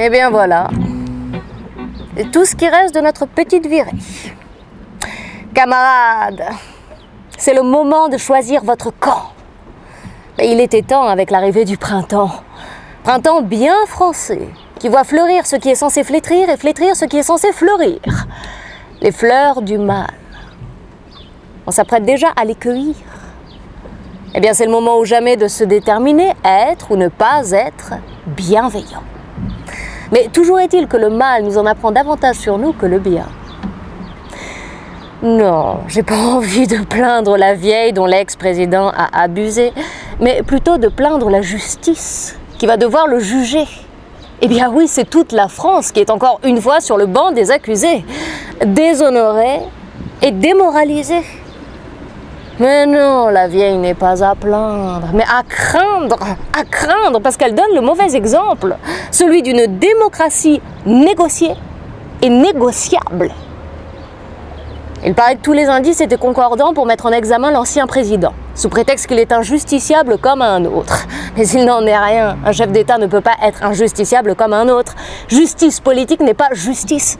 Eh bien voilà, c'est tout ce qui reste de notre petite virée. Camarades, c'est le moment de choisir votre camp. Et il était temps avec l'arrivée du printemps. Printemps bien français, qui voit fleurir ce qui est censé flétrir et flétrir ce qui est censé fleurir. Les fleurs du mal. On s'apprête déjà à les cueillir. Eh bien, c'est le moment ou jamais de se déterminer à être ou ne pas être bienveillant. Mais toujours est-il que le mal nous en apprend davantage sur nous que le bien. Non, j'ai pas envie de plaindre la vieille dont l'ex-président a abusé, mais plutôt de plaindre la justice, qui va devoir le juger. Eh bien oui, c'est toute la France qui est encore une fois sur le banc des accusés, déshonorée et démoralisée. Mais non, la vieille n'est pas à plaindre, mais à craindre, parce qu'elle donne le mauvais exemple, celui d'une démocratie négociée et négociable. Il paraît que tous les indices étaient concordants pour mettre en examen l'ancien président, sous prétexte qu'il est injusticiable comme un autre. Mais il n'en est rien, un chef d'État ne peut pas être injusticiable comme un autre. Justice politique n'est pas justice,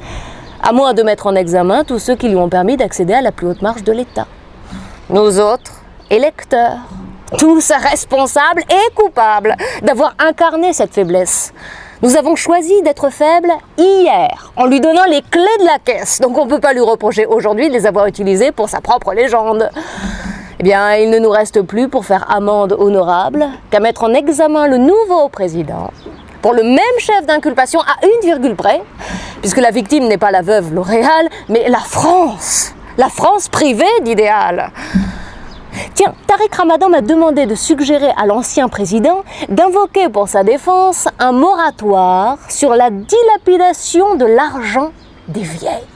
à moins de mettre en examen tous ceux qui lui ont permis d'accéder à la plus haute marche de l'État. Nous autres, électeurs, tous responsables et coupables d'avoir incarné cette faiblesse. Nous avons choisi d'être faibles hier, en lui donnant les clés de la caisse. Donc on ne peut pas lui reprocher aujourd'hui de les avoir utilisées pour sa propre légende. Eh bien, il ne nous reste plus pour faire amende honorable qu'à mettre en examen le nouveau président pour le même chef d'inculpation à une virgule près, puisque la victime n'est pas la veuve L'Oréal, mais la France privée d'idéal. Tiens, Tariq Ramadan m'a demandé de suggérer à l'ancien président d'invoquer pour sa défense un moratoire sur la dilapidation de l'argent des vieilles.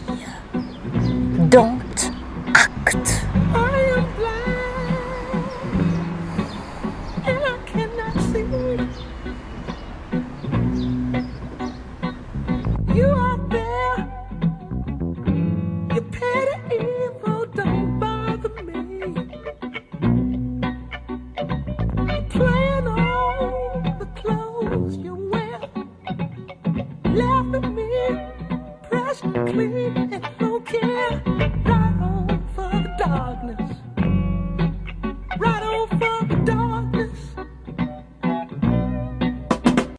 Don't act. Playing on the clothes you